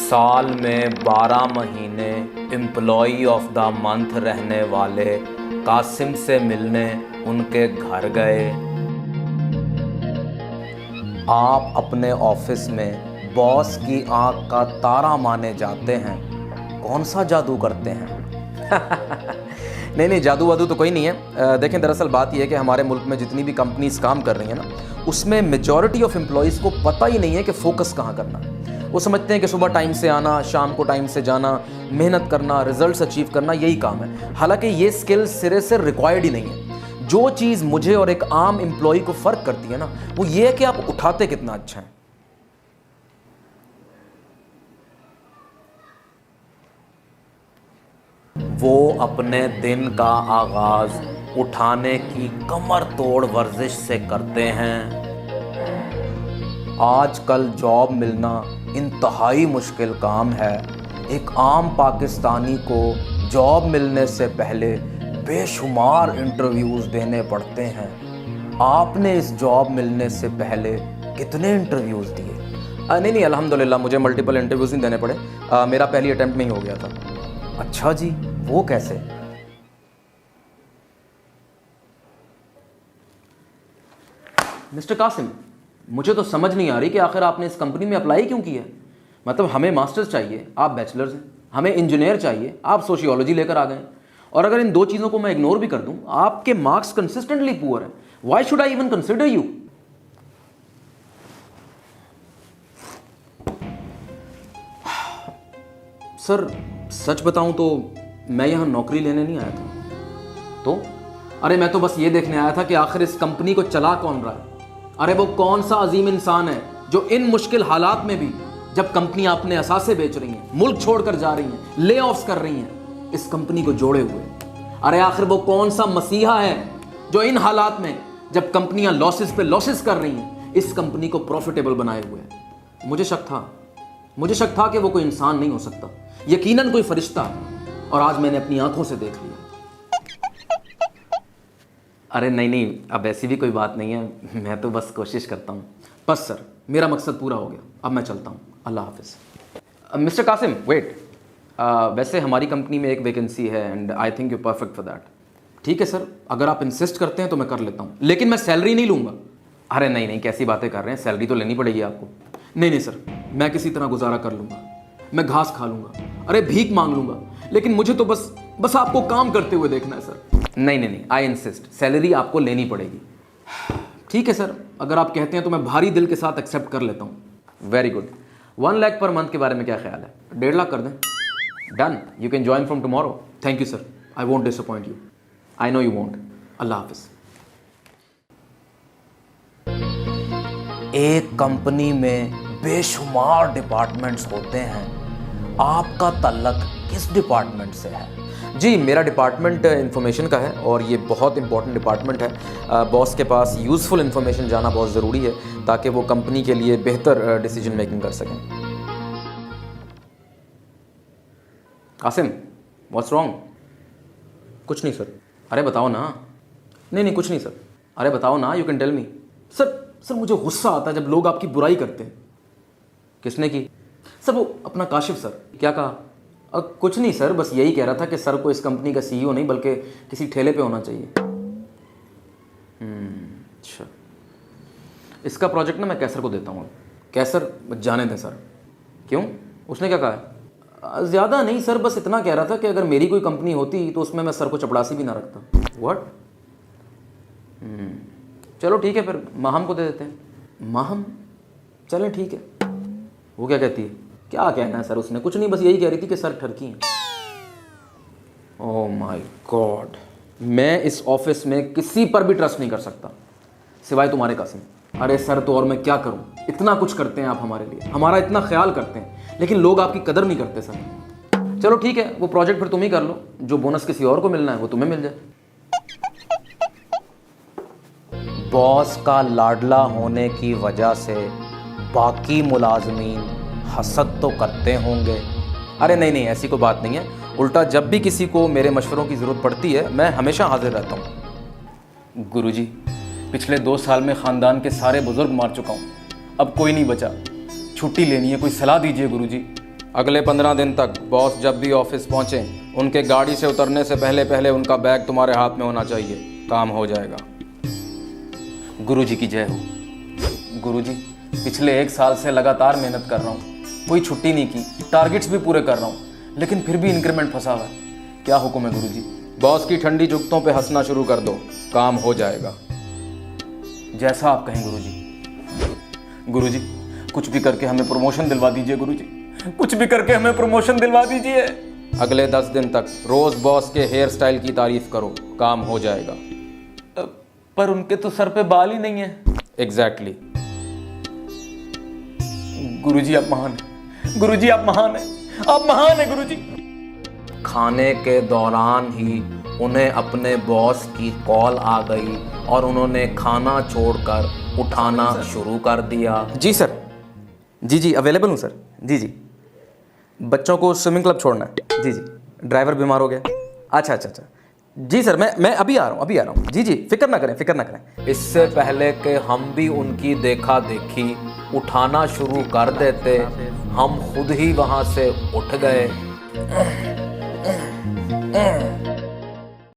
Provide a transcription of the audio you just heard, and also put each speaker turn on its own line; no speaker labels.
साल में 12 महीने एम्प्लॉई ऑफ द मंथ रहने वाले कासिम से मिलने उनके घर गए। आप अपने ऑफिस में बॉस की आंख का तारा माने जाते हैं, कौन सा जादू करते हैं? नहीं, जादू वादू तो कोई नहीं है। देखें, दरअसल बात यह है कि हमारे मुल्क में जितनी भी कंपनीज काम कर रही हैं ना, उसमें मेजॉरिटी ऑफ एम्प्लॉयज़ को पता ही नहीं है कि फोकस कहाँ करना है। वो समझते हैं कि सुबह टाइम से आना, शाम को टाइम से जाना, मेहनत करना, रिजल्ट्स अचीव करना, यही काम है। हालांकि ये स्किल सिरे से रिक्वायर्ड ही नहीं है। जो चीज़ मुझे और एक आम एम्प्लॉय को फ़र्क करती है ना, वो ये है कि आप उठाते कितना अच्छा है। वो अपने दिन का आगाज उठाने की कमर तोड़ वर्जिश से करते हैं। आजकल जॉब मिलना इंतहाई मुश्किल काम है। एक आम पाकिस्तानी को जॉब मिलने से पहले बेशुमार इंटरव्यूज़ देने पड़ते हैं। आपने इस जॉब मिलने से पहले कितने इंटरव्यूज़ दिए? नहीं, अल्हम्दुलिल्लाह मुझे मल्टीपल इंटरव्यूज़ नहीं देने पड़े। मेरा पहली अटेम्प्ट में ही हो गया था। अच्छा जी, वो कैसे? मिस्टर कासिम, मुझे तो समझ नहीं आ रही कि आखिर आपने इस कंपनी में अप्लाई क्यों किया। मतलब हमें मास्टर्स चाहिए, आप बैचलर्स हैं। हमें इंजीनियर चाहिए, आप सोशियोलॉजी लेकर आ गए। और अगर इन दो चीज़ों को मैं इग्नोर भी कर दूं, आपके मार्क्स कंसिस्टेंटली पुअर हैं। Why should I even consider you? Sir, सच बताऊं तो मैं यहां नौकरी लेने नहीं आया था। तो अरे मैं तो बस ये देखने आया था कि आखिर इस कंपनी को चला कौन रहा है। अरे वो कौन सा अजीम इंसान है जो इन मुश्किल हालात में भी, जब कंपनियां अपने असासे बेच रही हैं, मुल्क छोड़कर जा रही हैं, ले ऑफ्स कर रही हैं, इस कंपनी को जोड़े हुए। अरे आखिर वो कौन सा मसीहा है जो इन हालात में, जब कंपनियां लॉसेस पे लॉसेस कर रही हैं, इस कंपनी को प्रॉफिटेबल बनाए हुए है। मुझे शक था कि वो कोई इंसान नहीं हो सकता, यकीनन कोई फरिश्ता। और आज मैंने अपनी आंखों से देख लिया। अरे नहीं, अब ऐसी भी कोई बात नहीं है। मैं तो बस कोशिश करता हूँ। बस सर, मेरा मकसद पूरा हो गया। अब मैं चलता हूँ। अल्लाह हाफिज़। Mister Kasim, wait. वैसे हमारी कंपनी में एक वैकेंसी है and I think you perfect for that. ठीक है सर, अगर आप इंसिस्ट करते हैं तो मैं कर लेता हूँ, लेकिन मैं सैलरी नहीं लूँगा। अरे नहीं, कैसी बातें कर रहे हैं, सैलरी तो लेनी पड़ेगी आपको। नहीं सर, मैं किसी तरह गुजारा कर लूँगा। मैं घास खा लूँगा, अरे भीख मांग लूँगा, लेकिन मुझे तो बस आपको काम करते हुए देखना है सर। नहीं, आई इंसिस्ट, सैलरी आपको लेनी पड़ेगी। ठीक है सर, अगर आप कहते हैं तो मैं भारी दिल के साथ एक्सेप्ट कर लेता हूँ। Very good. 1 lakh per month के बारे में क्या ख्याल है? 1.5 लाख कर दें? Done, you can join from tomorrow. Thank you sir, I won't disappoint you. I know you won't. अल्लाह हाफिज़। एक कंपनी में बेशुमार डिपार्टमेंट्स होते हैं। आपका तल्लक किस डिपार्टमेंट से है? जी, मेरा डिपार्टमेंट इंफॉर्मेशन का है और ये बहुत इंपॉर्टेंट डिपार्टमेंट है। बॉस के पास यूज़फुल इंफॉर्मेशन जाना बहुत ज़रूरी है ताकि वो कंपनी के लिए बेहतर डिसीजन मेकिंग कर सकें। Kasim, what's wrong? कुछ नहीं सर। अरे बताओ ना। नहीं, कुछ नहीं सर। अरे बताओ ना, you can tell me. Sir मुझे गुस्सा आता है जब लोग आपकी बुराई करते हैं। किसने की? सर वो अपना काशिफ सर। क्या कहा? कुछ नहीं सर, बस यही कह रहा था कि सर को इस कंपनी का सीईओ नहीं बल्कि किसी ठेले पे होना चाहिए। अच्छा, इसका प्रोजेक्ट ना मैं कैसर को देता हूँ। कैसर जाने दें सर। क्यों? उसने क्या कहा है? ज़्यादा नहीं सर, बस इतना कह रहा था कि अगर मेरी कोई कंपनी होती तो उसमें मैं सर को चपड़ासी भी ना रखता। व्हाट? चलो ठीक है, फिर माहम को दे देते हैं। माहम? चलें ठीक है। वो क्या कहती है? क्या कहना है सर उसने? कुछ नहीं, बस यही कह रही थी कि सर ठरकी हैं। ओह माय गॉड, मैं इस ऑफिस में किसी पर भी ट्रस्ट नहीं कर सकता सिवाय तुम्हारे कासिम। अरे सर, तो और मैं क्या करूं? इतना कुछ करते हैं आप हमारे लिए, हमारा इतना ख्याल करते हैं, लेकिन लोग आपकी कदर नहीं करते सर। चलो ठीक है, वो प्रोजेक्ट फिर तुम ही कर लो। जो बोनस किसी और को मिलना है वो तुम्हें मिल जाए। बॉस का लाडला होने की वजह से बाकी मुलाजमीन हसद तो करते होंगे। अरे नहीं, ऐसी कोई बात नहीं है। उल्टा जब भी किसी को मेरे मशवरों की ज़रूरत पड़ती है, मैं हमेशा हाजिर रहता हूँ। गुरुजी, पिछले 2 साल में ख़ानदान के सारे बुज़ुर्ग मार चुका हूँ, अब कोई नहीं बचा। छुट्टी लेनी है, कोई सलाह दीजिए गुरुजी। अगले 15 दिन तक बॉस जब भी ऑफिस पहुंचे उनके गाड़ी से उतरने से पहले पहले उनका बैग तुम्हारे हाथ में होना चाहिए। काम हो जाएगा। गुरुजी की जय हो। गुरुजी, पिछले 1 साल से लगातार मेहनत कर रहा हूँ, कोई छुट्टी नहीं की, टारगेट्स भी पूरे कर रहा हूँ, लेकिन फिर भी इंक्रीमेंट फंसा हुआ है। क्या हुक्म है गुरुजी? बॉस की ठंडी जुगतों पे हंसना शुरू कर दो, काम हो जाएगा। जैसा आप कहें गुरुजी। गुरुजी, कुछ भी करके हमें प्रमोशन दिलवा दीजिए गुरुजी, कुछ भी करके हमें प्रमोशन दिलवा दीजिए। अगले 10 दिन तक रोज बॉस के हेयर स्टाइल की तारीफ करो, काम हो जाएगा। पर उनके तो सर पे बाल ही नहीं है। एग्जैक्टली। गुरुजी आप महान हैं, गुरुजी आप महान हैं, आप महान हैं गुरुजी। खाने के दौरान ही उन्हें अपने बॉस की कॉल आ गई और उन्होंने खाना छोड़कर उठाना शुरू कर दिया। जी सर, जी अवेलेबल हूँ सर। जी बच्चों को स्विमिंग क्लब छोड़ना है। जी ड्राइवर बीमार हो गया। अच्छा जी सर, मैं अभी आ रहा हूँ। जी फिक्र ना करें। इससे पहले कि हम भी उनकी देखा देखी उठाना शुरू कर देते, हम खुद ही वहाँ से उठ गए।